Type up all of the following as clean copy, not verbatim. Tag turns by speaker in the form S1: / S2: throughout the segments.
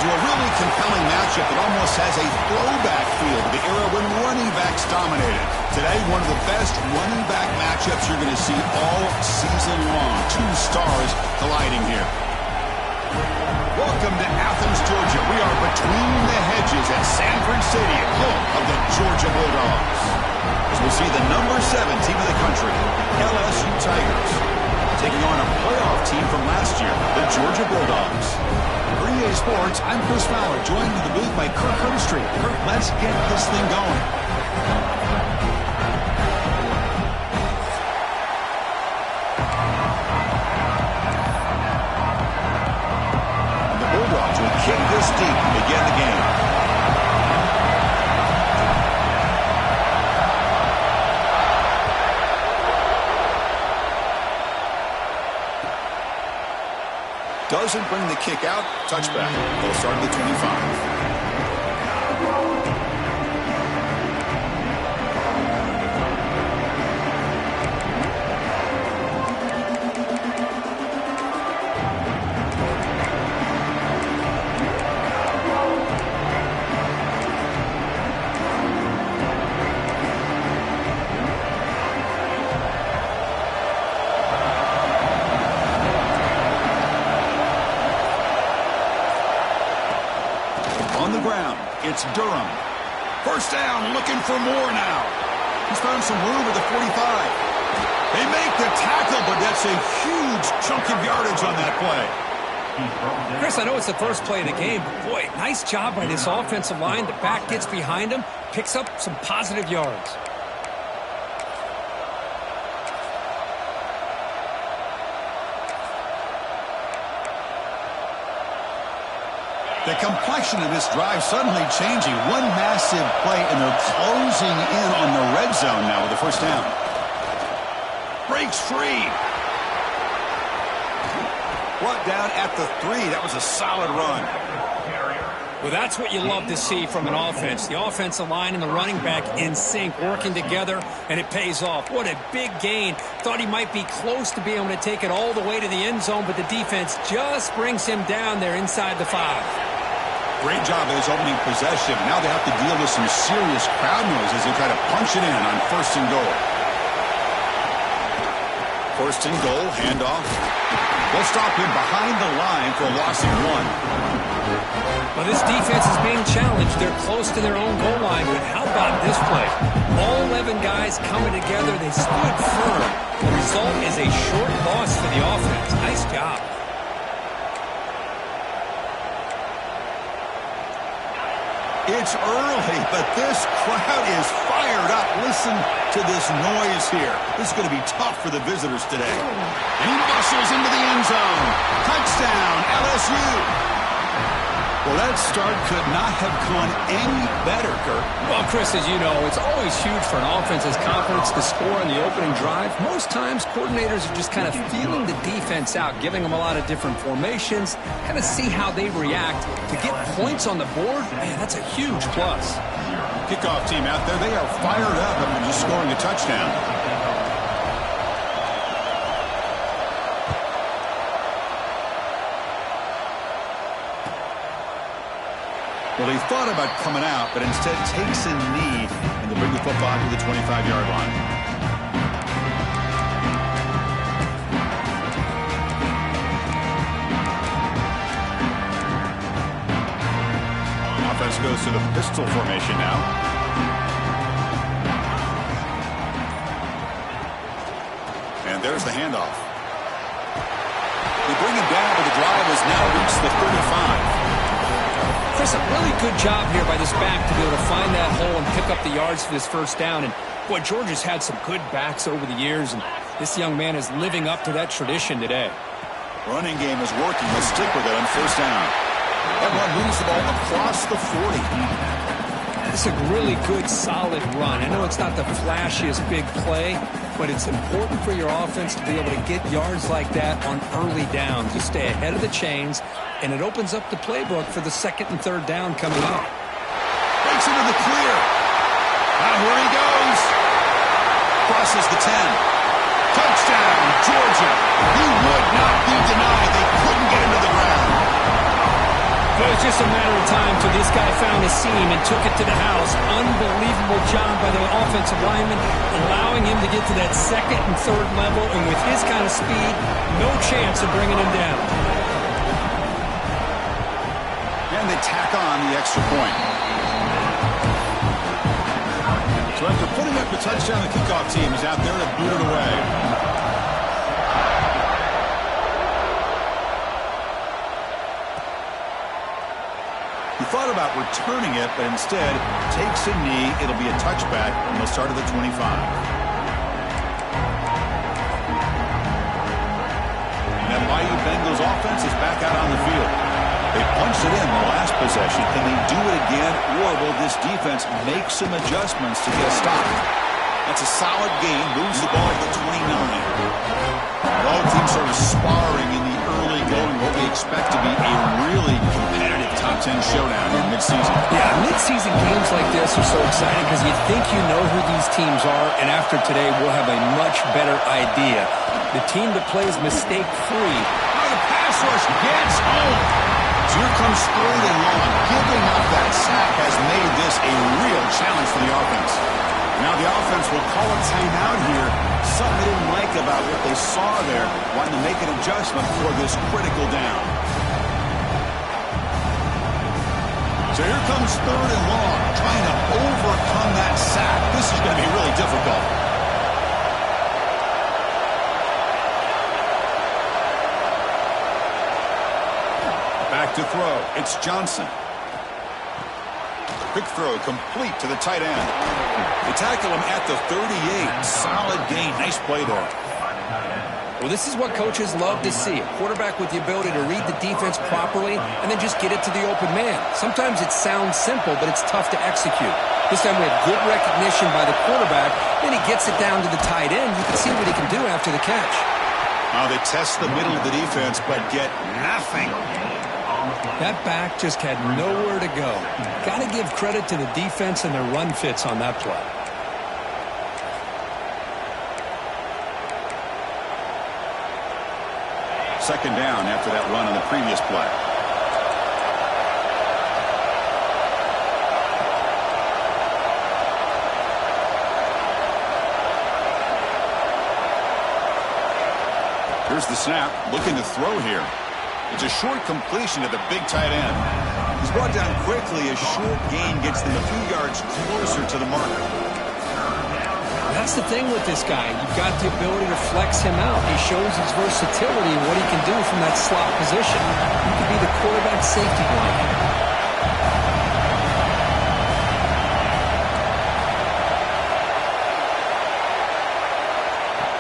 S1: into a really compelling matchup that almost has a throwback feel to the era when running backs dominated. Today, one of the best running back matchups you're going to see all season long. Two stars colliding here. Welcome to Athens, Georgia. We are between the hedges at Sanford Stadium, home of the Georgia Bulldogs. As we'll see the number 7 team of the country, LSU Tigers, taking on a playoff team from last year, the Georgia Bulldogs. For EA Sports, I'm Chris Fowler, joined in the booth by Kirk Herbstreit. Kirk, let's get this thing going. The Bulldogs will kick this deep to begin the game. Doesn't bring the kick out. Touchback. They'll start at the 25. It's Durham. First down, looking for more now. He's found some room at the 45. They make the tackle, but that's a huge chunk of yardage on that play.
S2: Chris, I know it's the first play of the game, but boy, nice job by this offensive line. The back gets behind him, picks up some positive yards.
S1: The complexion of this drive suddenly changing. One massive play, and they're closing in on the red zone now with the first down. Breaks free. Brought down at the 3. That was a solid run.
S2: Well, that's what you love to see from an offense. The offensive line and the running back in sync, working together, and it pays off. What a big gain. Thought he might be close to being able to take it all the way to the end zone, but the defense just brings him down there inside the 5.
S1: Great job of his opening possession. Now they have to deal with some serious crowd noise as they try to punch it in on first and goal. First and goal, handoff. They'll stop him behind the line for a loss of 1.
S2: Well, this defense is being challenged. They're close to their own goal line, but how about this play? All 11 guys coming together. They stood firm. The result is a short loss for the offense. Nice job.
S1: It's early, but this crowd is fired up. Listen to this noise here. This is going to be tough for the visitors today. And he muscles into the end zone. Touchdown, LSU. Well, that start could not have gone any better, Kirk.
S2: Well, Chris, as you know, it's always huge for an offense's confidence to score in the opening drive. Most times, coordinators are just kind of feeling the defense out, giving them a lot of different formations, kind of see how they react. To get points on the board, man, that's a huge plus.
S1: Kickoff team out there, they are fired up after just scoring a touchdown. Well, he thought about coming out, but instead takes a knee and to bring the football to the 25-yard line. Offense goes to the pistol formation now. And there's the handoff. They bring him down, but the drive has now reached the 35.
S2: Chris, a really good job here by this back to be able to find that hole and pick up the yards for this first down. And, boy, Georgia's had some good backs over the years, and this young man is living up to that tradition today.
S1: Running game is working. Let's stick with it on first down. That run moves the ball across the 40.
S2: It's a really good, solid run. I know it's not the flashiest big play, but it's important for your offense to be able to get yards like that on early downs. You stay ahead of the chains, and it opens up the playbook for the second and third down coming up.
S1: Breaks into the clear. Now here he goes. Crosses the 10. Touchdown, Georgia. He would not be denied. They couldn't get him to the ground.
S2: Well, it's just a matter of time till this guy found a seam and took it to the house. Unbelievable job by the offensive lineman, allowing him to get to that second and third level. And with his kind of speed, no chance of bringing him down.
S1: And they tack on the extra point. So after putting up the touchdown, the kickoff team is out there to boot it away. He thought about returning it, but instead takes a knee. It'll be a touchback, and they'll start at the 25. And that mighty Bengals offense is back out on the field. They punched it in the last possession. Can they do it again, or will this defense make some adjustments to get a stop? That's a solid gain. Moves the ball to the 29. Both teams sort of sparring in the early going. What we expect to be a really competitive top 10 showdown in midseason.
S2: Yeah, midseason games like this are so exciting because you think you know who these teams are, and after today we'll have a much better idea. The team that plays mistake-free.
S1: Oh, the pass rush gets home. So here comes 3rd and long. Giving up that sack has made this a real challenge for the offense. Now the offense will call a timeout here. Something they didn't like about what they saw there. Wanting to make an adjustment for this critical down. So here comes 3rd and long. Trying to overcome that sack. This is going to be really difficult. Back to throw. It's Johnson. Quick throw complete to the tight end. They tackle him at the 38. Solid gain. Nice play there.
S2: Well, this is what coaches love to see. A quarterback with the ability to read the defense properly and then just get it to the open man. Sometimes it sounds simple, but it's tough to execute. This time we have good recognition by the quarterback. Then he gets it down to the tight end. You can see what he can do after the catch.
S1: Now they test the middle of the defense, but get nothing.
S2: That back just had nowhere to go. Got to give credit to the defense and their run fits on that play.
S1: Second down after that run on the previous play. Here's the snap. Looking to throw here. It's a short completion to the big tight end. He's brought down quickly. A short gain gets them a few yards closer to the marker.
S2: That's the thing with this guy. You've got the ability to flex him out. He shows his versatility and what he can do from that slot position. He could be the quarterback safety blanket.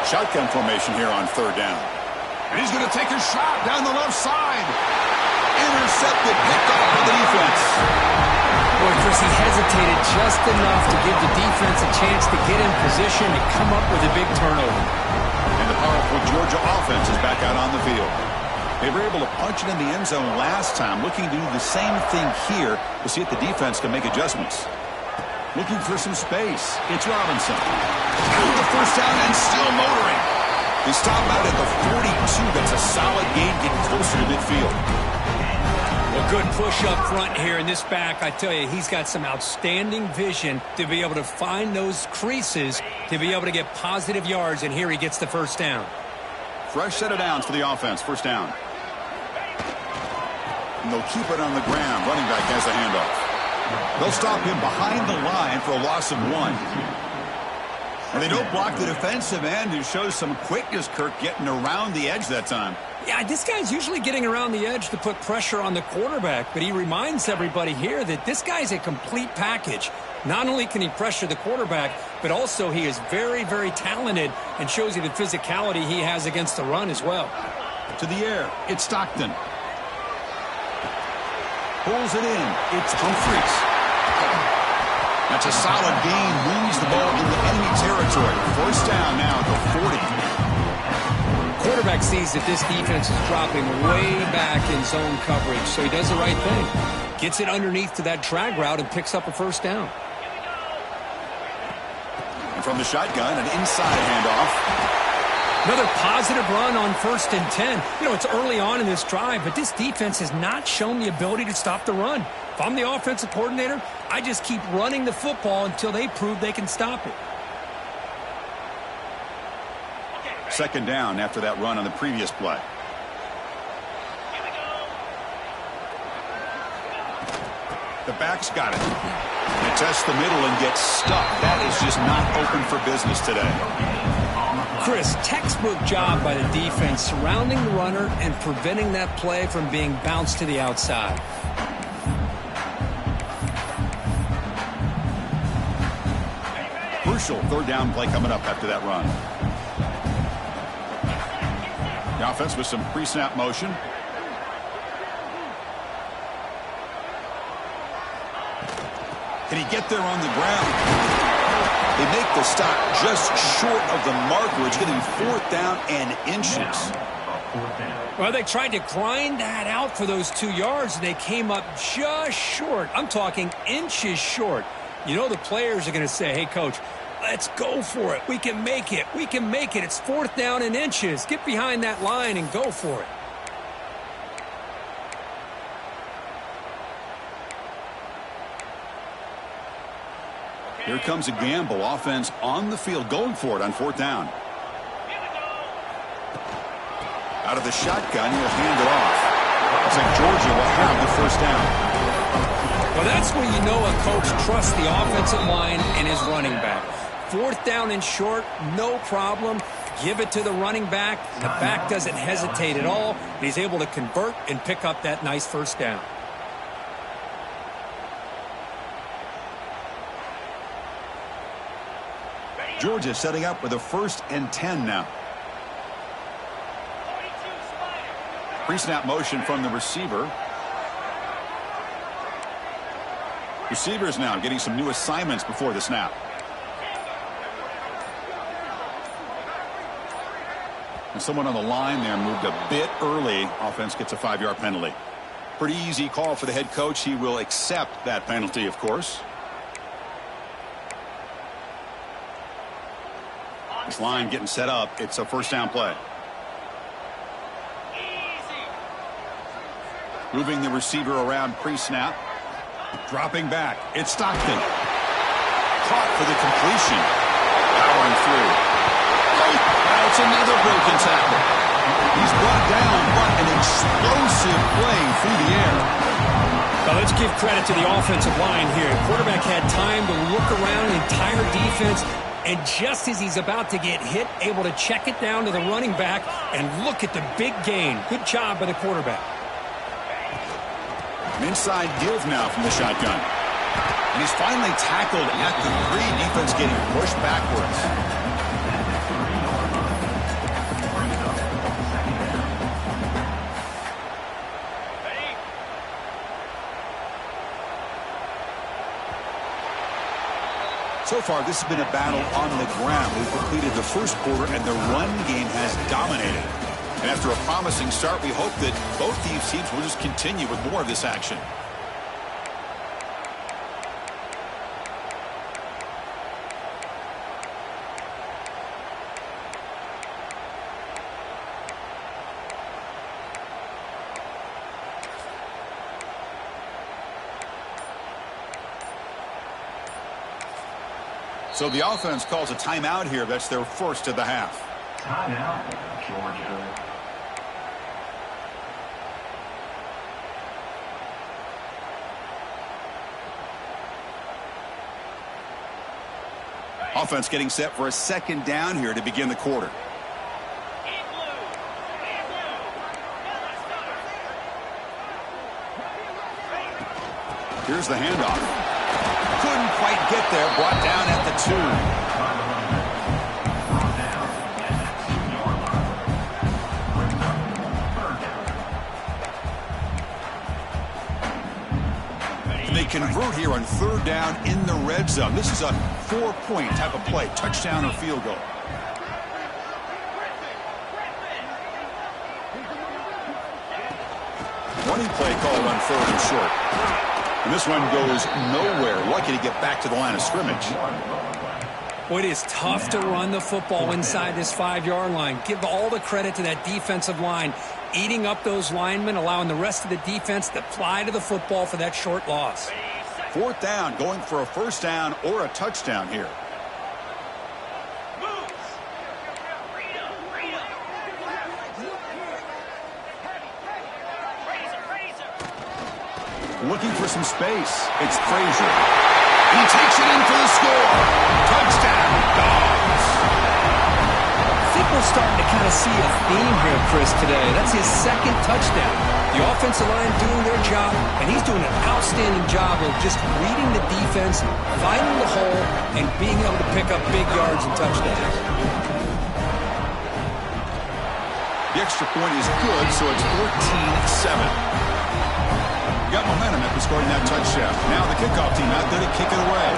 S1: Shotgun formation here on 3rd down. And he's going to take a shot down the left side. Intercepted, picked off by the defense.
S2: Boy, Chris, he hesitated just enough to give the defense a chance to get in position and come up with a big turnover.
S1: And the powerful Georgia offense is back out on the field. They were able to punch it in the end zone last time. Looking to do the same thing here to see if the defense can make adjustments. Looking for some space. It's Robinson. Out the first down and still motoring. They stop out at the 42. That's a solid gain, getting closer to midfield.
S2: Well, good push up front here in this back. I tell you, he's got some outstanding vision to be able to find those creases, to be able to get positive yards, and here he gets the first down.
S1: Fresh set of downs for the offense. First down. And they'll keep it on the ground. Running back has the handoff. They'll stop him behind the line for a loss of 1. And they don't block the defensive end, who shows some quickness, Kirk, getting around the edge that time.
S2: Yeah, this guy's usually getting around the edge to put pressure on the quarterback, but he reminds everybody here that this guy's a complete package. Not only can he pressure the quarterback, but also he is very, very talented and shows you the physicality he has against the run as well.
S1: To the air, it's Stockton. Pulls it in, it's Humphries. That's a solid gain, moves the ball into enemy territory. First down now at the 40.
S2: Quarterback sees that this defense is dropping way back in zone coverage, so he does the right thing. Gets it underneath to that drag route and picks up a first down.
S1: And from the shotgun, an inside handoff.
S2: Another positive run on 1st and 10. You know, it's early on in this drive, but this defense has not shown the ability to stop the run. If I'm the offensive coordinator, I just keep running the football until they prove they can stop it.
S1: 2nd down after that run on the previous play. The back's got it. They test the middle and get stuck. That is just not open for business today.
S2: Chris, textbook job by the defense surrounding the runner and preventing that play from being bounced to the outside.
S1: Crucial 3rd down play coming up after that run. The offense with some pre-snap motion. Can he get there on the ground? They make the stop just short of the marker. It's going to be 4th down and inches.
S2: Well, they tried to grind that out for those 2 yards, and they came up just short. I'm talking inches short. You know the players are going to say, hey, Coach, let's go for it. We can make it. We can make it. It's 4th down and inches. Get behind that line and go for it.
S1: Here comes a gamble. Offense on the field going for it on 4th down. Out of the shotgun, he'll hand it off. Looks like Georgia will have the 1st down.
S2: Well, that's when you know a coach trusts the offensive line and his running back. 4th down and short, no problem. Give it to the running back. The back doesn't hesitate at all. He's able to convert and pick up that nice 1st down.
S1: Georgia setting up with a 1st and 10 now. Pre-snap motion from the receiver. Receivers now getting some new assignments before the snap. And someone on the line there moved a bit early. Offense gets a 5-yard penalty. Pretty easy call for the head coach. He will accept that penalty, of course. This line getting set up. It's a 1st down play. Moving the receiver around pre-snap. Dropping back. It's Stockton. Caught for the completion. Powering through. Now it's another broken tackle. He's brought down, but an explosive play through the air.
S2: Now let's give credit to the offensive line here. Quarterback had time to look around the entire defense, and just as he's about to get hit, able to check it down to the running back, and look at the big gain. Good job by the quarterback.
S1: An inside give now from the shotgun. And he's finally tackled at the 3. Defense getting pushed backwards. So far, this has been a battle on the ground. We've completed the 1st quarter, and the run game has dominated. And after a promising start, we hope that both these teams will just continue with more of this action. So the offense calls a timeout here. That's their 1st of the half.
S3: Timeout, Georgia.
S1: Offense getting set for a 2nd down here to begin the quarter. Here's the handoff. Couldn't quite get there. Brought down at the 2. And they convert here on 3rd down in the red zone. This is a 4-point type of play. Touchdown or field goal. Running play call on 3rd and short. And this one goes nowhere. Lucky to get back to the line of scrimmage.
S2: Boy, it is tough to run the football inside this 5-yard line. Give all the credit to that defensive line, eating up those linemen, allowing the rest of the defense to fly to the football for that short loss.
S1: 4th down, going for a first down or a touchdown here. Looking for some space. It's Frazier. He takes it in for the score. Touchdown, Dogs.
S2: I think we're starting to kind of see a theme here, Chris, today. That's his 2nd touchdown. The offensive line doing their job, and he's doing an outstanding job of just reading the defense, finding the hole, and being able to pick up big yards and touchdowns.
S1: The extra point is good, so it's 14-7. Got momentum after scoring that touchdown. Now the kickoff team out there to kick it away.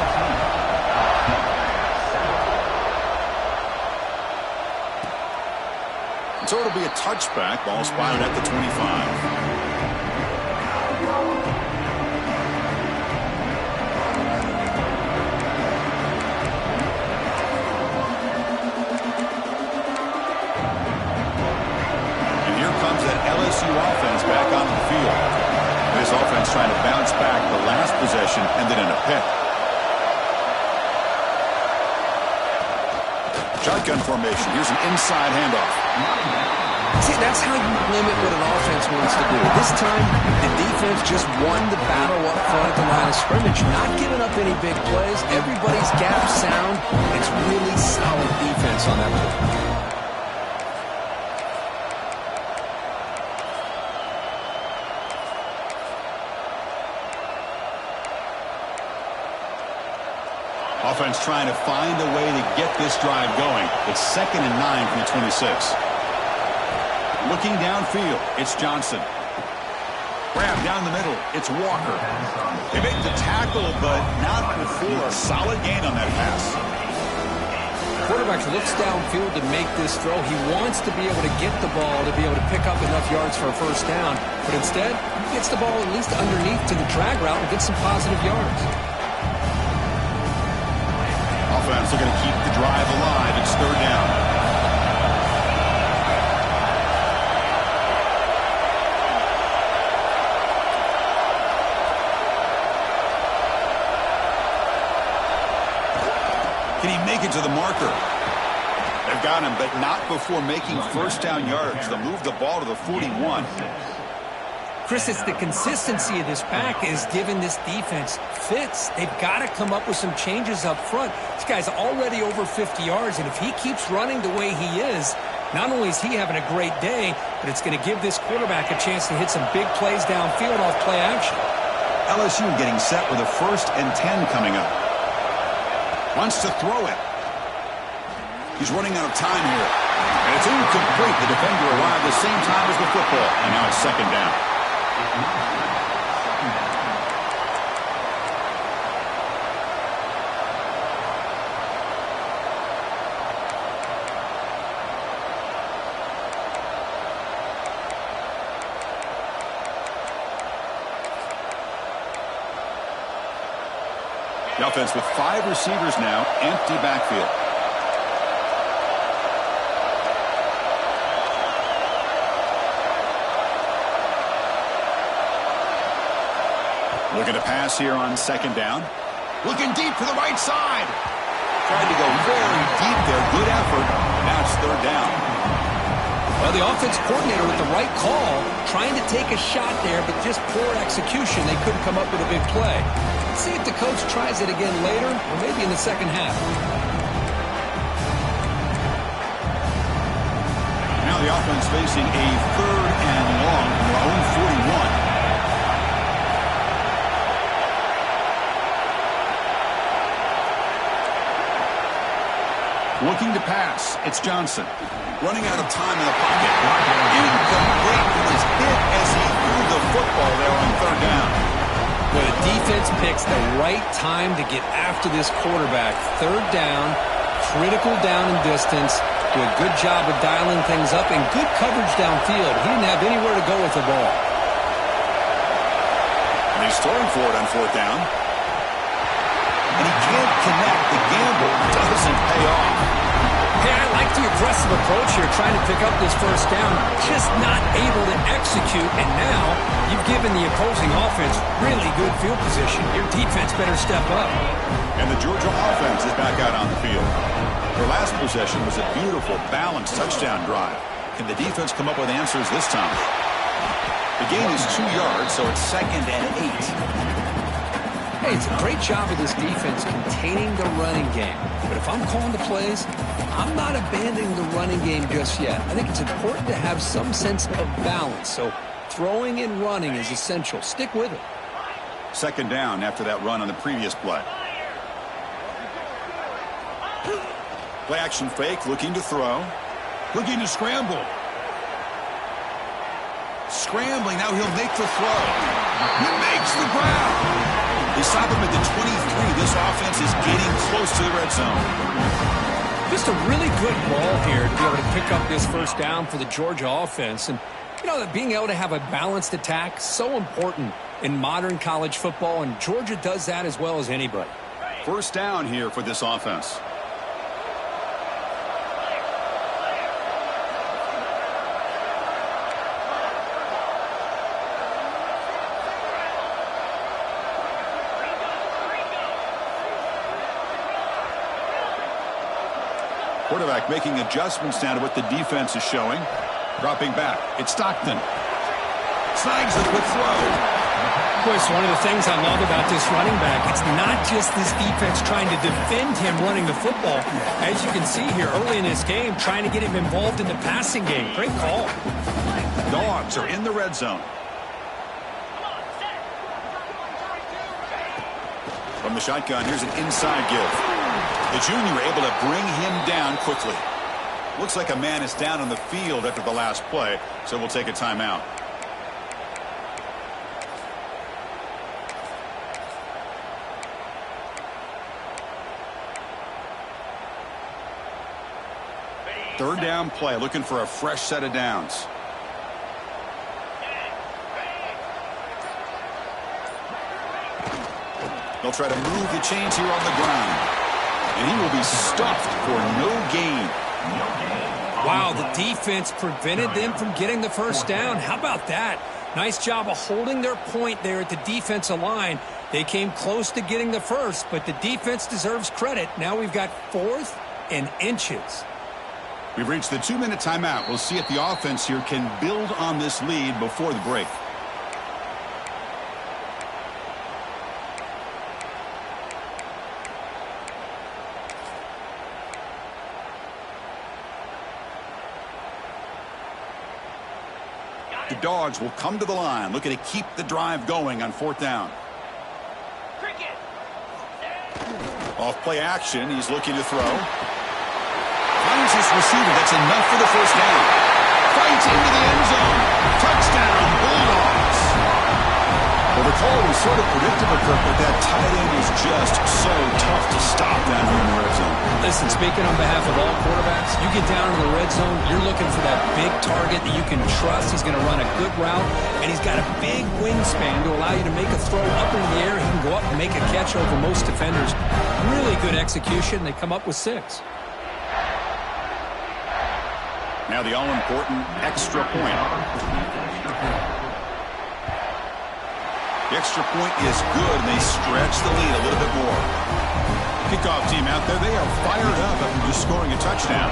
S1: So it'll be a touchback. Ball spotted at the 25. And here comes that LSU offense back onto the field. This offense trying to bounce back. The last possession ended in a pick. Shotgun formation. Here's an inside handoff.
S2: See, that's how you limit what an offense wants to do. This time, the defense just won the battle up front at the line of scrimmage, not giving up any big plays. Everybody's gap sound. It's really solid defense on that play.
S1: Offense trying to find a way to get this drive going. It's 2nd and 9 from the 26. Looking downfield, it's Johnson. Grab down the middle, it's Walker. They make the tackle, but not before a solid gain on that pass.
S2: Quarterback looks downfield to make this throw. He wants to be able to get the ball to be able to pick up enough yards for a first down. But instead, he gets the ball at least underneath to the drag route and gets some positive yards.
S1: Offense are going to keep the drive alive. It's 3rd down. Can he make it to the marker? They've got him, but not before making first down yards. They'll move the ball to the 41.
S2: Chris, it's the consistency of this pack is giving this defense fits. They've got to come up with some changes up front. This guy's already over 50 yards, and if he keeps running the way he is, not only is he having a great day, but it's going to give this quarterback a chance to hit some big plays downfield off play action.
S1: LSU getting set with a 1st and 10 coming up. Wants to throw it. He's running out of time here. And it's incomplete. The defender arrived the same time as the football. And now it's 2nd down. The offense with 5 receivers now, empty backfield. Looking to pass here on 2nd down. Looking deep to the right side. Tried to go very deep there. Good effort. Now it's 3rd down.
S2: Well, the offense coordinator with the right call, trying to take a shot there, but just poor execution. They couldn't come up with a big play. Let's see if the coach tries it again later, or maybe in the second half.
S1: Now the offense facing a 3rd and long from their own 41. Looking to pass. It's Johnson. Running out of time in the pocket. Incomplete. He was hit as he threw the football there on 3rd down.
S2: Well, the defense picks the right time to get after this quarterback. 3rd down, critical down and distance. Do a good job of dialing things up and good coverage downfield. He didn't have anywhere to go with the ball.
S1: And he's throwing for it on 4th down. and he can't connect. The gamble doesn't pay off.
S2: Hey, I like the aggressive approach here, trying to pick up this first down, just not able to execute, and now you've given the opposing offense really good field position. Your defense better step up.
S1: And the Georgia offense is back out on the field. Their last possession was a beautiful, balanced touchdown drive. Can the defense come up with answers this time? The gain is 2 yards, so it's 2nd and 8.
S2: Hey, it's a great job of this defense containing the running game. But if I'm calling the plays, I'm not abandoning the running game just yet. I think it's important to have some sense of balance. So throwing and running is essential. Stick with it.
S1: 2nd down after that run on the previous play. Play action fake, looking to throw. Looking to scramble. Scrambling, now he'll make the throw. He makes the grab. They stop him at the 23. This offense is getting close to the red zone.
S2: Just a really good ball here to be able to pick up this first down for the Georgia offense. And, you know, that being able to have a balanced attack, so important in modern college football, and Georgia does that as well as anybody.
S1: First down here for this offense. Quarterback making adjustments now to what the defense is showing. Dropping back. It's Stockton. Snags the quick throw.
S2: Of course, one of the things I love about this running back, it's not just this defense trying to defend him running the football. As you can see here early in this game, trying to get him involved in the passing game. Great call.
S1: Dogs are in the red zone. From the shotgun, here's an inside give. The junior able to bring him down quickly. Looks like a man is down on the field after the last play, so we'll take a timeout. Third down play, looking for a fresh set of downs. They'll try to move the chains here on the ground. And he will be stuffed for no gain.
S2: Wow, the defense prevented them from getting the first down. How about that? Nice job of holding their point there at the defensive line. They came close to getting the first, but the defense deserves credit. Now we've got 4th and inches.
S1: We've reached the 2-minute timeout. We'll see if the offense here can build on this lead before the break. The Dogs will come to the line, looking to keep the drive going on 4th down. Off play action, he's looking to throw. Finds his receiver, that's enough for the first down. Fights into the end zone. Touchdown, Bulldogs. Well, the call was sort of predictable, Kirk, but that tight end is just so tough to stop down here in the red zone.
S2: Listen, speaking on behalf of all quarterbacks, you get down in the red zone, you're looking for that big target that you can trust. He's going to run a good route, and he's got a big wingspan to allow you to make a throw up in the air. He can go up and make a catch over most defenders. Really good execution. They come up with 6.
S1: Now the all-important extra point. The extra point is good, and they stretch the lead a little bit more. Kickoff team out there, they are fired up after just scoring a touchdown.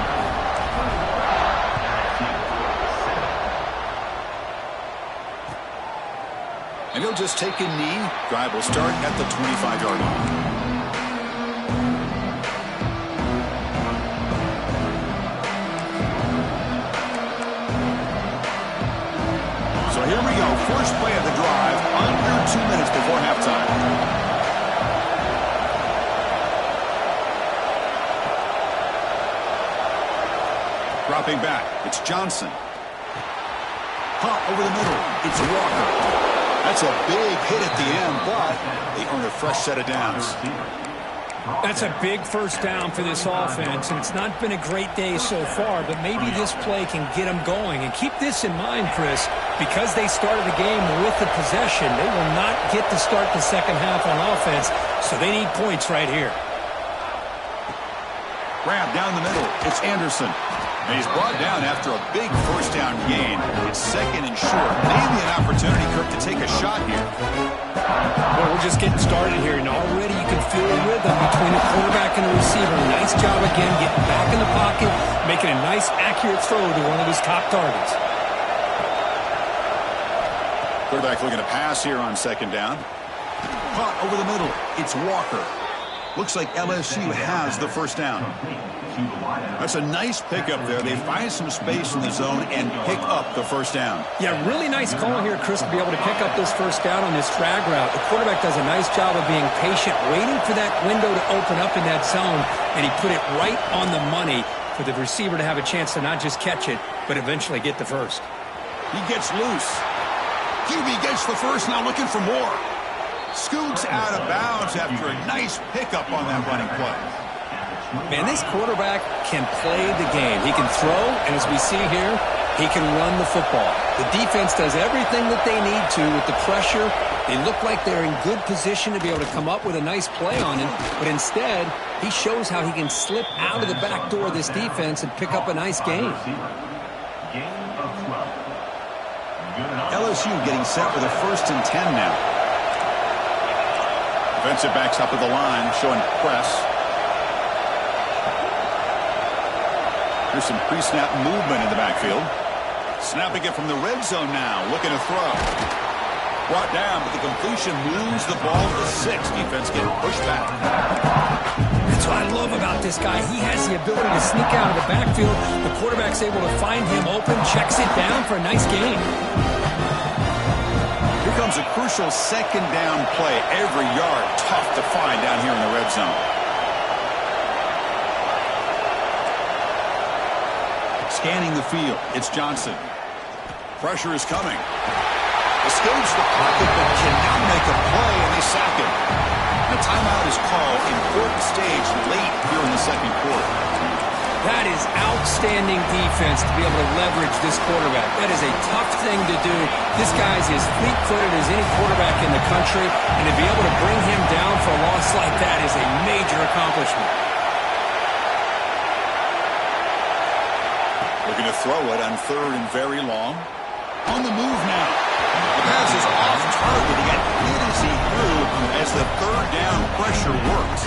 S1: And he'll just take a knee. Drive will start at the 25-yard line. So here we go. First play of the drive, under 2 minutes before halftime. Dropping back, it's Johnson. Pump over the middle, it's Walker. That's a big hit at the end, but they earn a fresh set of downs.
S2: That's a big first down for this offense, and it's not been a great day so far, but maybe this play can get them going. And keep this in mind, Chris, because they started the game with the possession, they will not get to start the second half on offense, so they need points right here.
S1: Grab down the middle. It's Anderson. And he's brought down after a big first down gain. It's second and short. Maybe an opportunity, Kirk, to take a shot here.
S2: Well, we're just getting started here, and already you can feel a rhythm between the quarterback and the receiver. Nice job again getting back in the pocket, making a nice, accurate throw to one of his top targets.
S1: Quarterback looking to pass here on second down. Caught over the middle. It's Walker. Looks like LSU has the first down. That's a nice pickup there. They find some space in the zone and pick up the first down.
S2: Yeah, really nice call here, Chris, to be able to pick up this first down on this drag route. The quarterback does a nice job of being patient, waiting for that window to open up in that zone, and he put it right on the money for the receiver to have a chance to not just catch it, but eventually get the first.
S1: He gets loose. QB gets the first, now looking for more. Scoots out of bounds after a nice pickup on that running play.
S2: Man, this quarterback can play the game. He can throw, and as we see here, he can run the football. The defense does everything that they need to with the pressure. They look like they're in good position to be able to come up with a nice play on him, but instead, he shows how he can slip out of the back door of this defense and pick up a nice gain.
S1: LSU getting set with a 1st and 10 now. Defensive backs up at the line, showing press. Here's some pre-snap movement in the backfield. Snapping it from the red zone now, looking to throw. Brought down, but the completion moves the ball to the 6. Defense getting pushed back.
S2: That's what I love about this guy. He has the ability to sneak out of the backfield. The quarterback's able to find him open, checks it down for a nice gain.
S1: Here comes a crucial second down play. Every yard tough to find down here in the red zone. Scanning the field, it's Johnson. Pressure is coming. Escapes the pocket, but cannot make a play, and they sack him. The timeout is called. Important stage late here in the second quarter.
S2: That is outstanding defense to be able to leverage this quarterback. That is a tough thing to do. This guy's as fleet-footed as any quarterback in the country, and to be able to bring him down for a loss like that is a major accomplishment.
S1: Looking to throw it on 3rd and very long. On the move now. The pass is off target. He got hit as he threw as the 3rd down pressure works.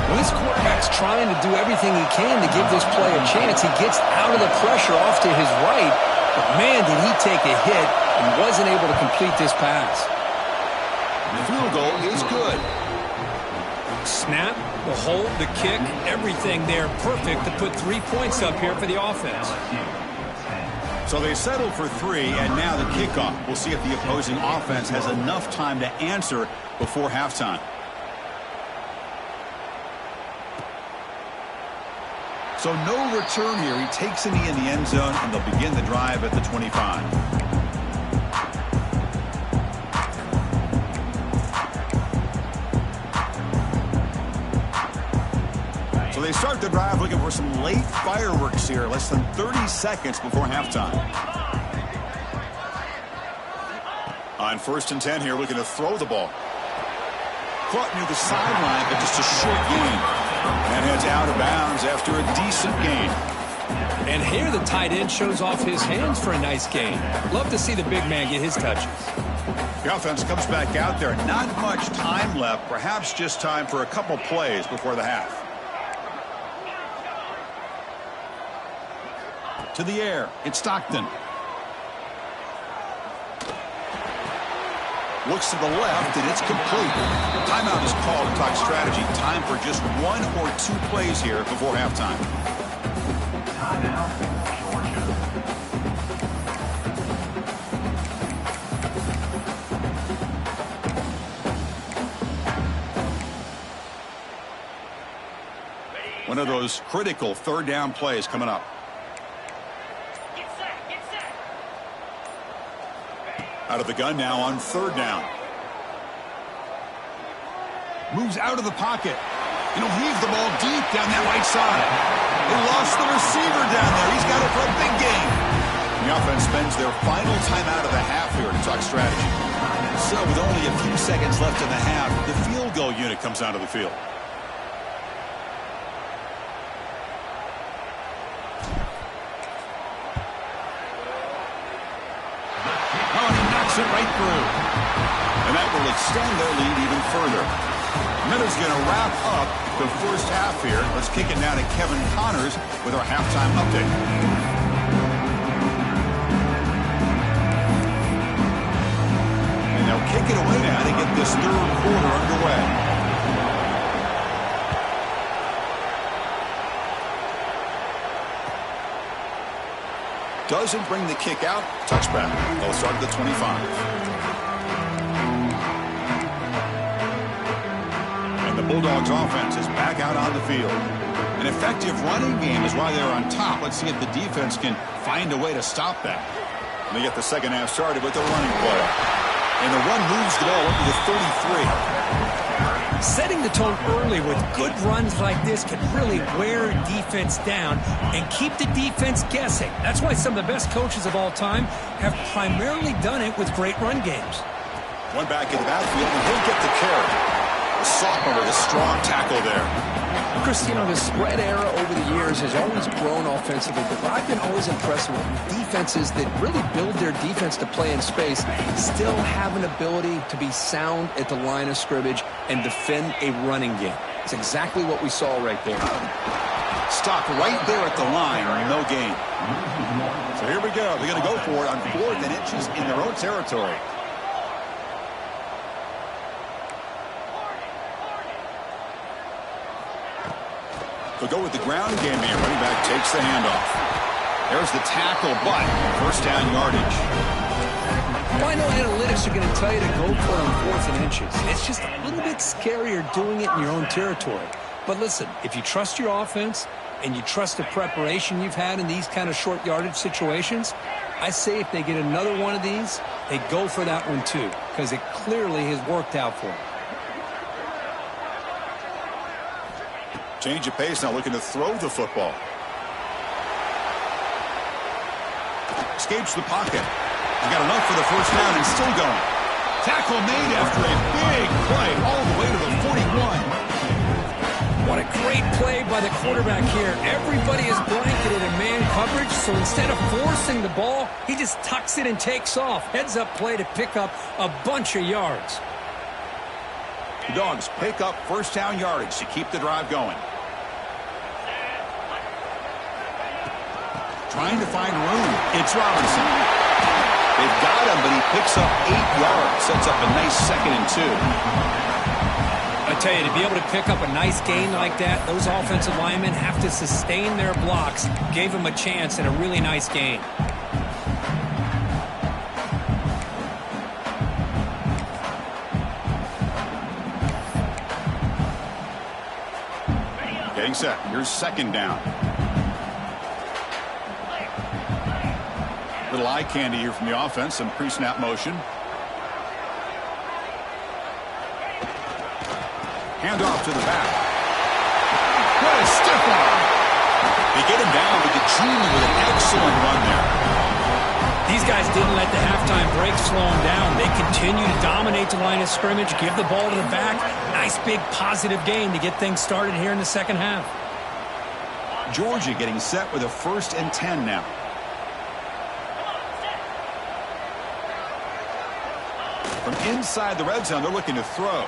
S2: When this quarterback's trying to do everything he can to give this play a chance, he gets out of the pressure off to his right, but man, did he take a hit and wasn't able to complete this pass.
S1: The field goal is good.
S2: Snap, the hold, the kick, everything there perfect to put 3 points up here for the offense.
S1: So they settled for 3, and now the kickoff. We'll see if the opposing offense has enough time to answer before halftime. So no return here. He takes a knee in the end zone, and they'll begin the drive at the 25. So they start the drive looking for some late fireworks here. Less than 30 seconds before halftime. On 1st and 10 here, looking to throw the ball. Caught near the sideline, but just a short gain. And heads out of bounds after a decent gain.
S2: And here the tight end shows off his hands for a nice gain. Love to see the big man get his touches.
S1: The offense comes back out there. Not much time left. Perhaps just time for a couple plays before the half. To the air. It's Stockton. Looks to the left, and it's complete. Timeout is called to talk strategy. Time for just 1 or 2 plays here before halftime.
S3: Timeout, Georgia.
S1: One of those critical 3rd down plays coming up. Out of the gun now on 3rd down. Moves out of the pocket. Heave the ball deep down that right side. They lost the receiver down there. He's got it for a big gain. The offense spends their final timeout of the half here to talk strategy. So with only a few seconds left in the half, the field goal unit comes out of the field. Oh, and he knocks it right through. And that will extend their lead even further. Miller's going to wrap up the first half here. Let's kick it now to Kevin Connors with our halftime update. And they'll kick it away now to get this third quarter underway. Doesn't bring the kick out. Touchback. They'll start at the 25. The Bulldogs offense is back out on the field. An effective running game is why they're on top. Let's see if the defense can find a way to stop that. And they get the second half started with the running play. And the run moves the ball up to the 33.
S2: Setting the tone early with good runs like this can really wear a defense down and keep the defense guessing. That's why some of the best coaches of all time have primarily done it with great run games.
S1: One back in the backfield, and he'll get the carry. Sophomore with a strong tackle there.
S4: Chris, the spread era over the years has always grown offensively, but I've been always impressed with defenses that really build their defense to play in space, still have an ability to be sound at the line of scrimmage and defend a running game. It's exactly what we saw right there.
S1: Stopped right there at the line, no gain. So here we go. They're going to go for it on 4th and inches in their own territory. They'll go with the ground game here. Running back takes the handoff. There's the tackle, but first down yardage.
S2: Well, I know analytics are going to tell you to go for it on 4th and inches. It's just a little bit scarier doing it in your own territory. But listen, if you trust your offense and you trust the preparation you've had in these kind of short yardage situations, I say if they get another one of these, they go for that one too, because it clearly has worked out for them.
S1: Change of pace now, looking to throw the football. Escapes the pocket. He got enough for the first down and still going. Tackle made after a big play all the way to the 41.
S2: What a great play by the quarterback here. Everybody is blanketed in man coverage, so instead of forcing the ball, he just tucks it and takes off. Heads up play to pick up a bunch of yards.
S1: The Dogs pick up first down yardage to keep the drive going. Trying to find room. It's Robinson. They've got him, but he picks up 8 yards. Sets up a nice 2nd and 2.
S2: I tell you, to be able to pick up a nice gain like that, those offensive linemen have to sustain their blocks. Gave him a chance and a really nice gain.
S1: Getting set. Here's 2nd down. Little eye candy here from the offense. Some pre-snap motion. Handoff to the back. What a stiff arm. They get him down with the junior with an excellent run there.
S2: These guys didn't let the halftime break slow them down. They continue to dominate the line of scrimmage, give the ball to the back. Nice big positive gain to get things started here in the second half.
S1: Georgia getting set with a 1st and 10 now. From inside the red zone, they're looking to throw.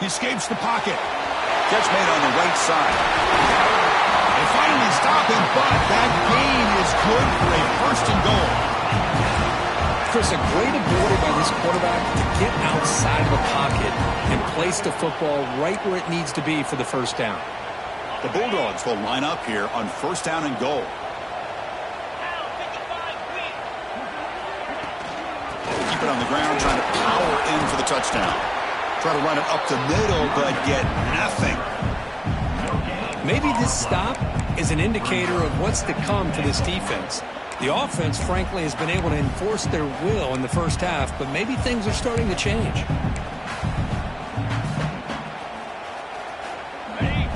S1: He escapes the pocket. Catch made on the right side. They finally stop him, but that gain is good for a 1st and goal.
S2: Chris, a great ability by this quarterback to get outside of the pocket and place the football right where it needs to be for the first down.
S1: The Bulldogs will line up here on 1st down and goal. Keep it on the ground, trying to power in for the touchdown. Try to run it up the middle, but get nothing.
S2: Maybe this stop is an indicator of what's to come for this defense. The offense, frankly, has been able to enforce their will in the first half, but maybe things are starting to change.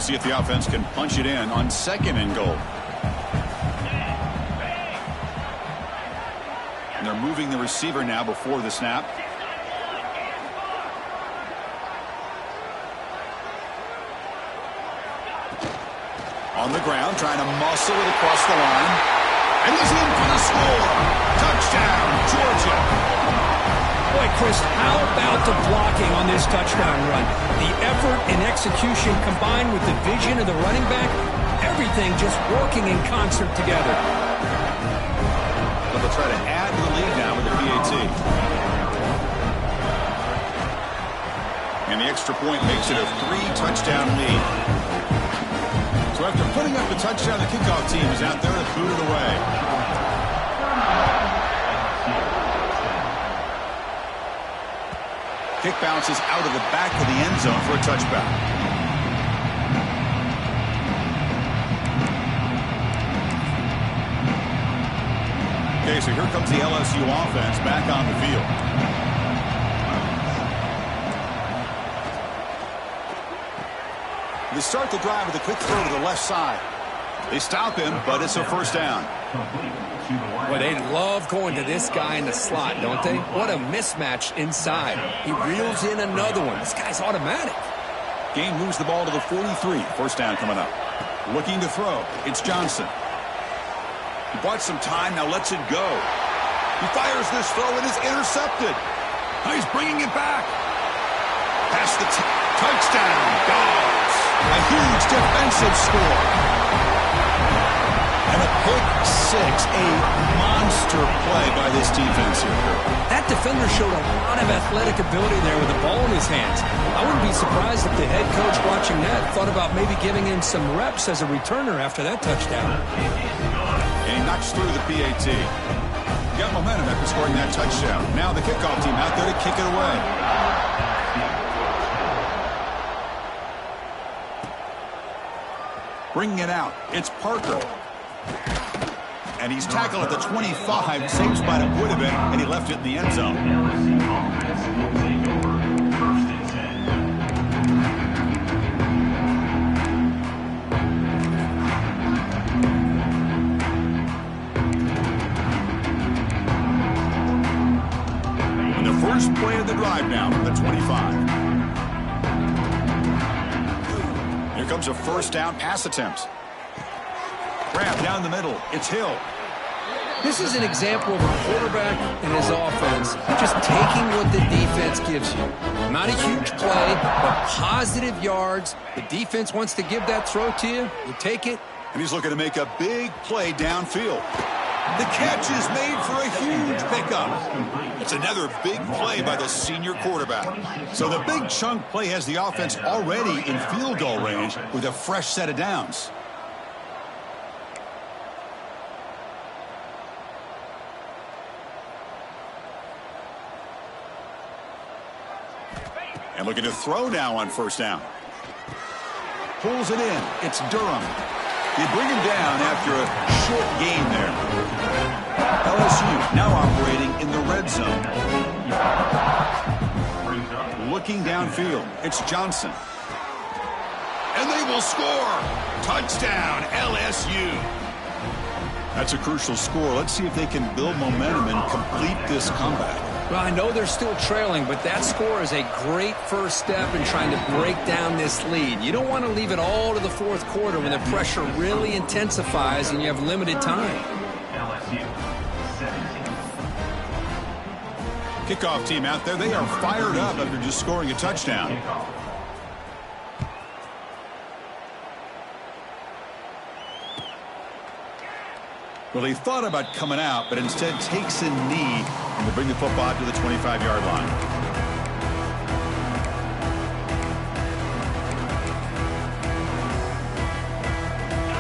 S1: See if the offense can punch it in on 2nd and goal. And they're moving the receiver now before the snap. On the ground, trying to muscle it across the line. And he's in for the score. Touchdown, Georgia.
S2: Boy, Chris, how about the blocking on this touchdown run? The effort and execution combined with the vision of the running back, everything just working in concert together.
S1: But they'll try to add to the lead now with the PAT. And the extra point makes it a 3-touchdown lead. So after putting up the touchdown, the kickoff team is out there to boot it away. Kick bounces out of the back of the end zone for a touchback. Okay, so here comes the LSU offense back on the field. They start the drive with a quick throw to the left side. They stop him, but it's a first down.
S2: Well, they love going to this guy in the slot, don't they? What a mismatch inside. He reels in another one. This guy's automatic.
S1: Game moves the ball to the 43. First down coming up. Looking to throw. It's Johnson. He bought some time, now lets it go. He fires this throw and is intercepted. Now he's bringing it back. Past the touchdown. Dogs. A huge defensive score. And a pick six. A monster play by this defense here.
S2: That defender showed a lot of athletic ability there with the ball in his hands. I wouldn't be surprised if the head coach watching that thought about maybe giving him some reps as a returner after that touchdown.
S1: And he knocks through the PAT. Got momentum after scoring that touchdown. Now the kickoff team out there to kick it away. Bringing it out. It's Parker. And he's tackled at the 25. Same spot it would have been, and he left it in the end zone. And the first play of the drive now from the 25. Here comes a first down pass attempt. Grab down the middle. It's Hill.
S2: This is an example of a quarterback and his offense just taking what the defense gives you. Not a huge play, but positive yards. The defense wants to give that throw to you. You take it.
S1: And he's looking to make a big play downfield. The catch is made for a huge pickup. It's another big play by the senior quarterback. So the big chunk play has the offense already in field goal range with a fresh set of downs. And looking to throw now on first down. Pulls it in. It's Durham. They bring him down after a short gain there. LSU now operating in the red zone. Looking downfield. It's Johnson. And they will score. Touchdown, LSU. That's a crucial score. Let's see if they can build momentum and complete this comeback.
S2: Well, I know they're still trailing, but that score is a great first step in trying to break down this lead. You don't want to leave it all to the fourth quarter when the pressure really intensifies and you have limited time.
S1: Kickoff team out there. They are fired up after just scoring a touchdown. Well, he thought about coming out, but instead takes a knee and to bring the football to the 25-yard line.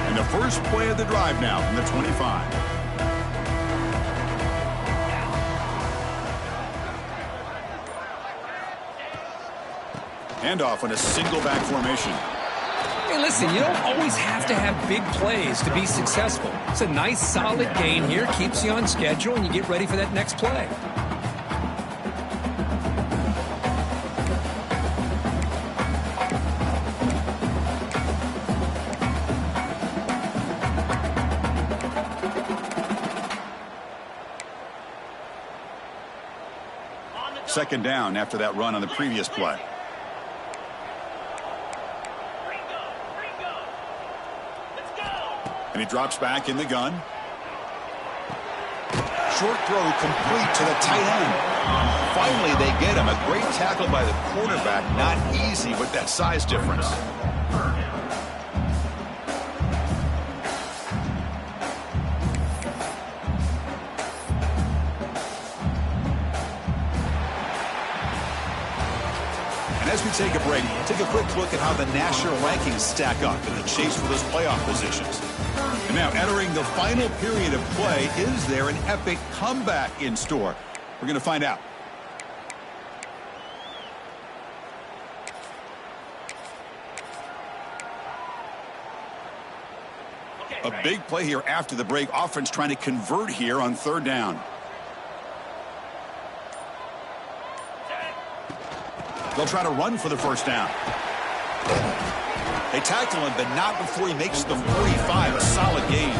S1: And the first play of the drive now from the 25. Handoff on a single back formation.
S2: Hey, listen, you don't always have to have big plays to be successful. It's a nice, solid gain here, keeps you on schedule, and you get ready for that next play.
S1: Second down after that run on the previous play. And he drops back in the gun. Short throw complete to the tight end. Finally, they get him. A great tackle by the quarterback. Not easy with that size difference. And as we take a break, take a quick look at how the national rankings stack up in the chase for those playoff positions. And now entering the final period of play, is there an epic comeback in store? We're going to find out. A big play here after the break. Offense trying to convert here on third down. They'll try to run for the first down. They tackle him, but not before he makes the 45. A solid gain.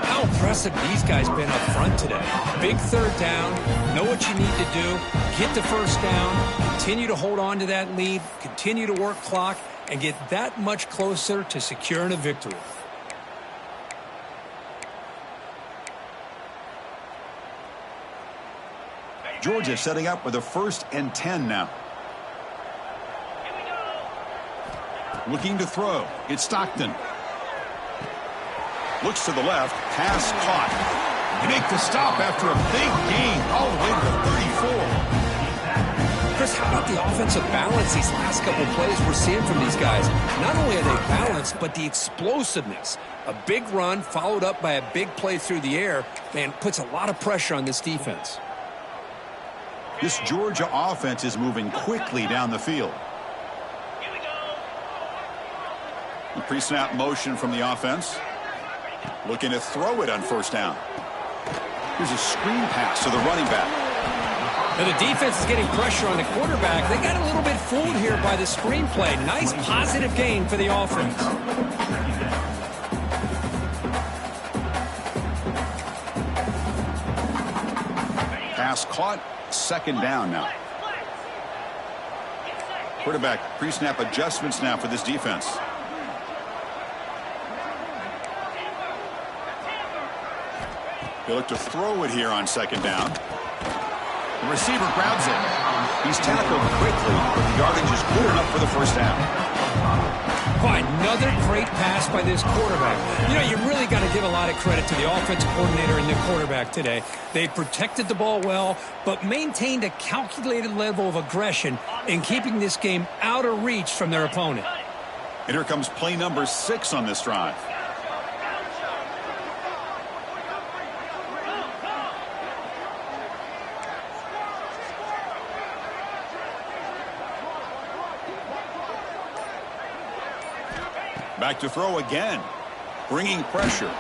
S2: How impressive these guys been up front today. Big third down. Know what you need to do. Get the first down. Continue to hold on to that lead. Continue to work clock. And get that much closer to securing a victory.
S1: Georgia setting up with a 1st and 10 now. Looking to throw. It's Stockton. Looks to the left. Pass caught. They make the stop after a big gain all the way to the 34.
S2: Chris, how about the offensive balance these last couple plays we're seeing from these guys? Not only are they balanced, but the explosiveness. A big run followed up by a big play through the air, man, puts a lot of pressure on this defense.
S1: This Georgia offense is moving quickly down the field. The pre-snap motion from the offense. Looking to throw it on first down. Here's a screen pass to the running back.
S2: Now the defense is getting pressure on the quarterback. They got a little bit fooled here by the screen play. Nice positive gain for the offense.
S1: Pass caught. Second down now. Quarterback pre-snap adjustments now for this defense. They look to throw it here on second down. The receiver grabs it. He's tackled quickly, but the yardage is good enough for the first down.
S2: Another great pass by this quarterback. You know, you really got to give a lot of credit to the offensive coordinator and the quarterback today. They protected the ball well, but maintained a calculated level of aggression in keeping this game out of reach from their opponent.
S1: And here comes play number 6 on this drive. Back to throw again. Bringing pressure.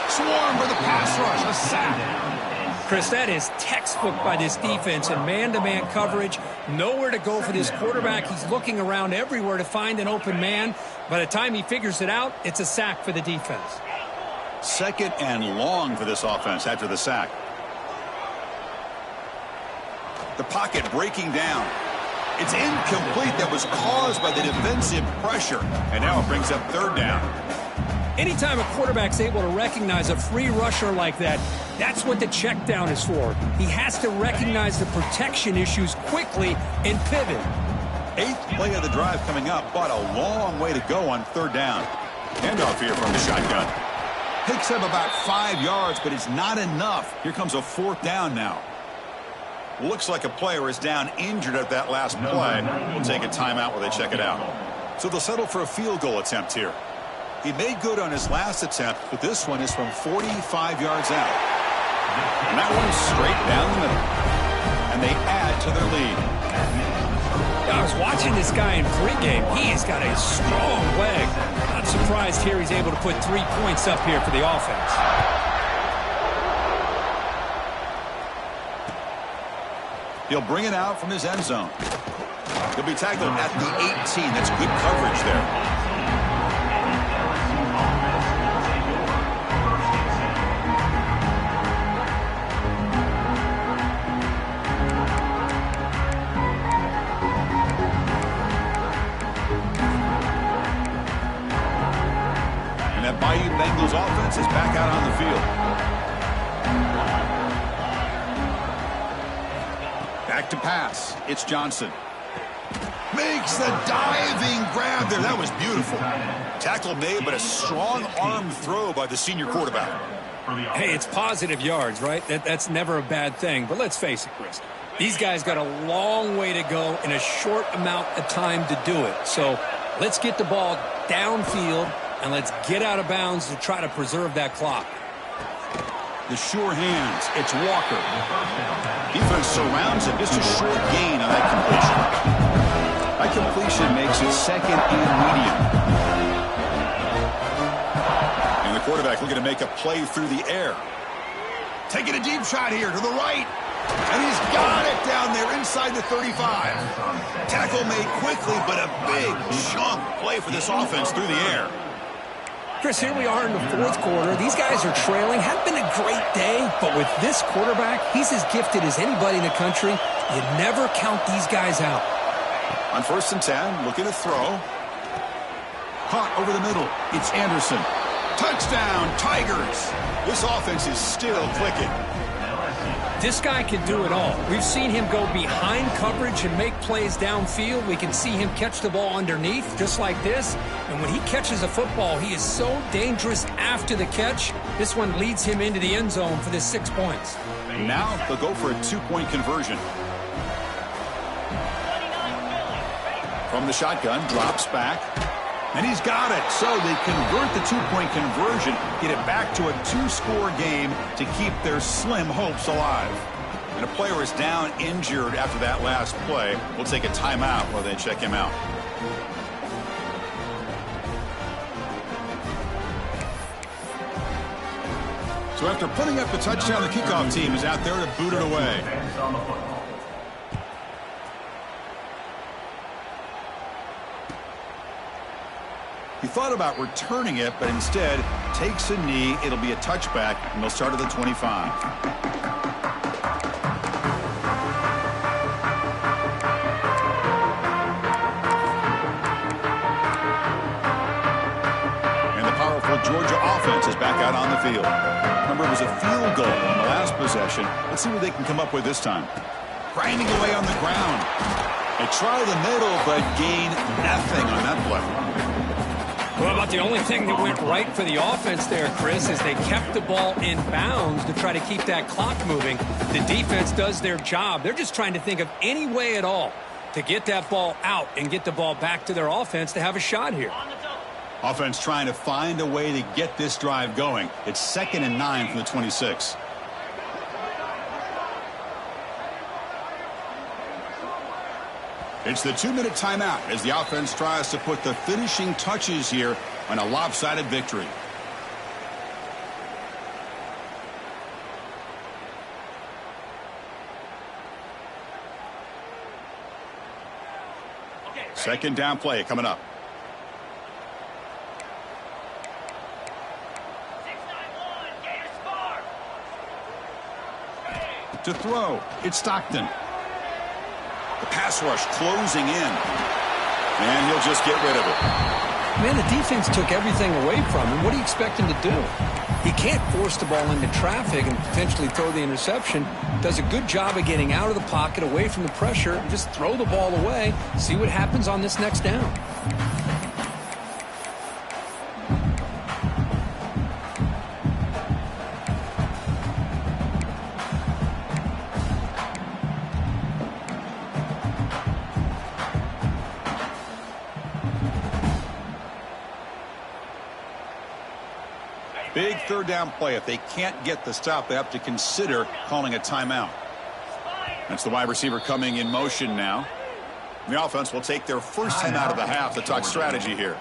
S1: Swarm for the pass rush. A sack.
S2: Chris, that is textbook by this defense in man-to-man coverage. Nowhere to go for this quarterback. He's looking around everywhere to find an open man. By the time he figures it out, it's a sack for the defense.
S1: Second and long for this offense after the sack. The pocket breaking down. It's incomplete. That was caused by the defensive pressure. And now it brings up third down.
S2: Anytime a quarterback's able to recognize a free rusher like that, that's what the check down is for. He has to recognize the protection issues quickly and pivot.
S1: 8th play of the drive coming up, but a long way to go on third down. Handoff here from the shotgun. Picks up about 5 yards, but it's not enough. Here comes a 4th down now. Looks like a player is down injured at that last play. We'll take a timeout while they check it out. So they'll settle for a field goal attempt here. He made good on his last attempt, but this one is from 45 yards out. And that one's straight down the middle. And they add to their lead.
S2: I was watching this guy in pregame. He has got a strong leg. Not surprised here he's able to put 3 points up here for the offense.
S1: He'll bring it out from his end zone. He'll be tackled at the 18. That's good coverage there. is back out on the field. Back to pass. It's Johnson. Makes the diving grab there. That was beautiful. Tackle made, but a strong arm throw by the senior quarterback.
S2: Hey, it's positive yards, right? That's never a bad thing. But let's face it, Chris. These guys got a long way to go in a short amount of time to do it. So let's get the ball downfield, and let's get out of bounds to try to preserve that clock.
S1: The sure hands. It's Walker. Defense surrounds him. Just a short gain on that completion. That completion makes it second and medium. And the quarterback looking to make a play through the air. Taking a deep shot here to the right. And he's got it down there inside the 35. Tackle made quickly, but a big chunk play for this offense through the air.
S2: Chris, here we are in the fourth quarter. These guys are trailing. Hadn't been a great day, but with this quarterback, he's as gifted as anybody in the country. You never count these guys out.
S1: On 1st and 10, looking to throw. Caught over the middle. It's Anderson. Touchdown, Tigers. This offense is still clicking.
S2: This guy can do it all. We've seen him go behind coverage and make plays downfield. We can see him catch the ball underneath, just like this. And when he catches a football, he is so dangerous after the catch. This one leads him into the end zone for the 6 points.
S1: Now they'll go for a 2-point conversion. From the shotgun, drops back. And he's got it. So they convert the 2-point conversion, get it back to a 2-score game to keep their slim hopes alive. And a player is down injured after that last play. We'll take a timeout while they check him out. So after putting up the touchdown, the kickoff team is out there to boot it away. He thought about returning it, but instead takes a knee. It'll be a touchback, and they'll start at the 25. And the powerful Georgia offense is back out on the field. Remember, it was a field goal on the last possession. Let's see what they can come up with this time. Grinding away on the ground. They try the middle, but gain nothing on that play.
S2: Well, about the only thing that went right for the offense there, Chris, is they kept the ball in bounds to try to keep that clock moving. The defense does their job. They're just trying to think of any way at all to get that ball out and get the ball back to their offense to have a shot here.
S1: Offense trying to find a way to get this drive going. It's 2nd and 9 from the 26. It's the 2-minute timeout as the offense tries to put the finishing touches here on a lopsided victory. Second down play coming up. To throw, it's Stockton. The pass rush closing in. And he'll just get rid of it.
S2: Man, the defense took everything away from him. What do you expect him to do? He can't force the ball into traffic and potentially throw the interception. Does a good job of getting out of the pocket, away from the pressure, and just throw the ball away. See what happens on this next down.
S1: Big third down play. If they can't get the stop, they have to consider calling a timeout. That's the wide receiver coming in motion now. The offense will take their first time out of the half to talk strategy here.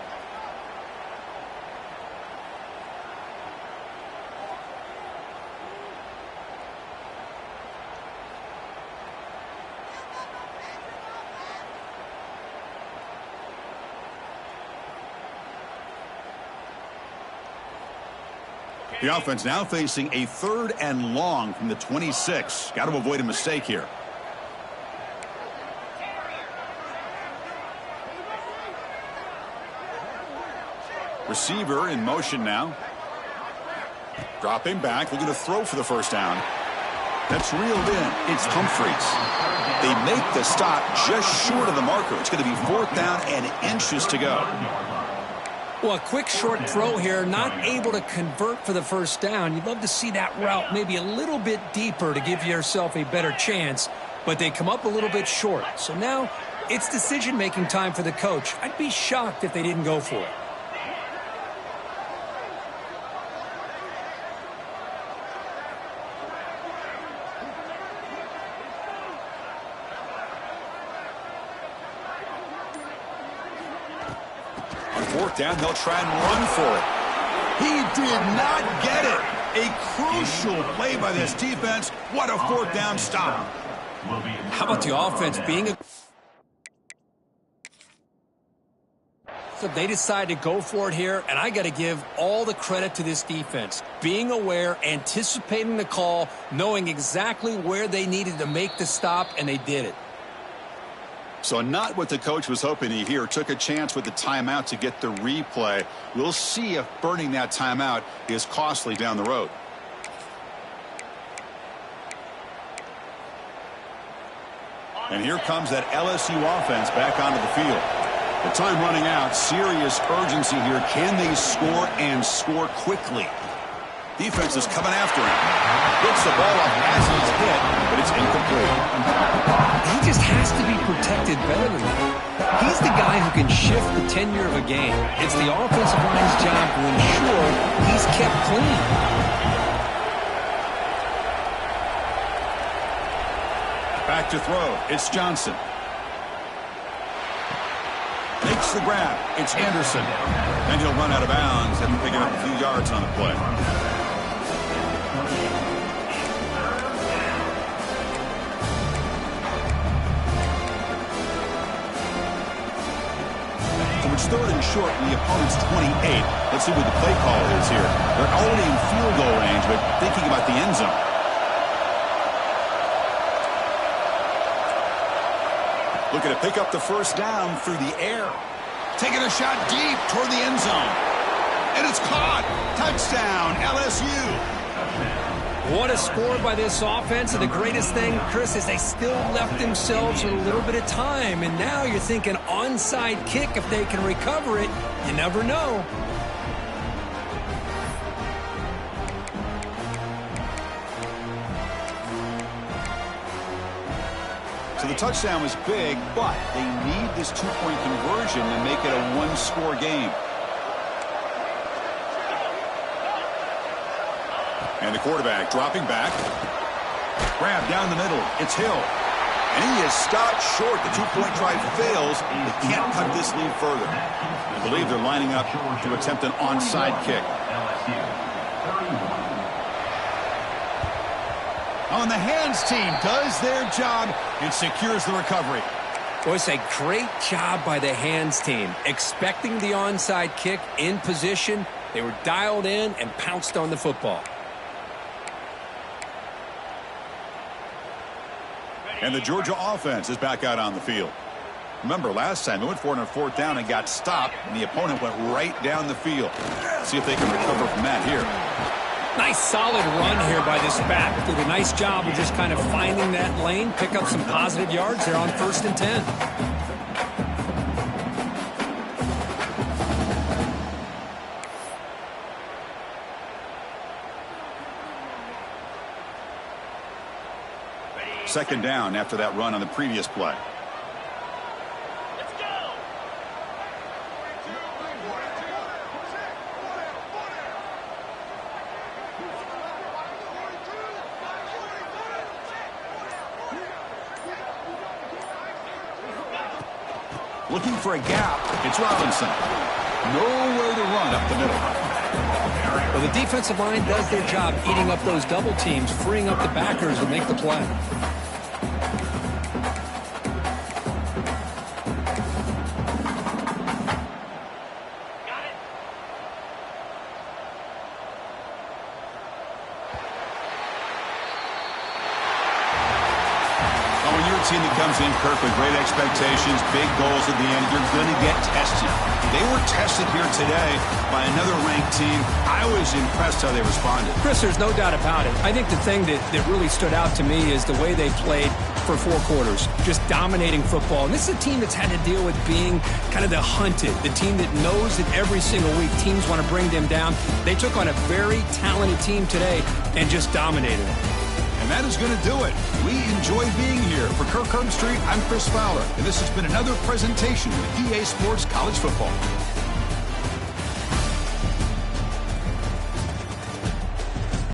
S1: The offense now facing a 3rd and long from the 26. Got to avoid a mistake here. Receiver in motion now. Dropping back, looking to throw for the first down. That's reeled in. It's Humphreys. They make the stop just short of the marker. It's going to be 4th down and inches to go.
S2: Well, a quick short throw here, not able to convert for the first down. You'd love to see that route maybe a little bit deeper to give yourself a better chance, but they come up a little bit short. So now it's decision-making time for the coach. I'd be shocked if they didn't go for it.
S1: Down, they'll try and run for it. He did not get it. A crucial play by this defense. What a 4th down stop.
S2: How about the offense being a... So they decide to go for it here, and I got to give all the credit to this defense. Being aware, anticipating the call, knowing exactly where they needed to make the stop, and they did it.
S1: So not what the coach was hoping to hear. Took a chance with the timeout to get the replay. We'll see if burning that timeout is costly down the road. And here comes that LSU offense back onto the field. The time running out. Serious urgency here. Can they score and score quickly? Defense is coming after him. Gets the ball up as he's hit, but it's incomplete.
S2: He just has to be protected better than that. He's the guy who can shift the tenure of a game. It's the offensive line's job to ensure he's kept clean.
S1: Back to throw. It's Johnson. Makes the grab. It's Anderson. And he'll run out of bounds after picking up a few yards on the play. It's 3rd and short in the opponent's 28. Let's see what the play call is here. They're already in field goal range, but thinking about the end zone. Looking to pick up the first down through the air. Taking a shot deep toward the end zone. And it's caught. Touchdown, LSU.
S2: What a score by this offense. And the greatest thing, Chris, is they still left themselves with a little bit of time. And now you're thinking onside kick if they can recover it. You never know.
S1: So the touchdown was big, but they need this 2-point conversion to make it a 1-score game. And the quarterback dropping back. Grab down the middle. It's Hill. And he is stopped short. The 2-point try fails. They can't cut this lead further. I believe they're lining up to attempt an onside kick. On the hands team does their job and secures the recovery.
S2: Boy, it's a great job by the hands team. Expecting the onside kick in position. They were dialed in and pounced on the football.
S1: And the Georgia offense is back out on the field. Remember, last time they went for it on 4th down and got stopped, and the opponent went right down the field. See if they can recover from that here.
S2: Nice solid run here by this back. Did a nice job of just kind of finding that lane, pick up some positive yards there on 1st and 10.
S1: Second down after that run on the previous play.
S3: Let's go.
S1: Looking for a gap. It's Robinson. Nowhere to run up the middle.
S2: Well, the defensive line does their job eating up those double teams, freeing up the backers to make the play.
S1: team that comes in, Kirk, with great expectations, big goals at the end, you're going to get tested. They were tested here today by another ranked team. I was impressed how they responded.
S2: Chris, there's no doubt about it. I think the thing that really stood out to me is the way they played for 4 quarters, just dominating football. And this is a team that's had to deal with being kind of the hunted, the team that knows that every single week teams want to bring them down. They took on a very talented team today and just dominated them.
S1: And that is going to do it. We enjoy being here. For Kirk Herbstreit, I'm Chris Fowler, and this has been another presentation of EA Sports College Football.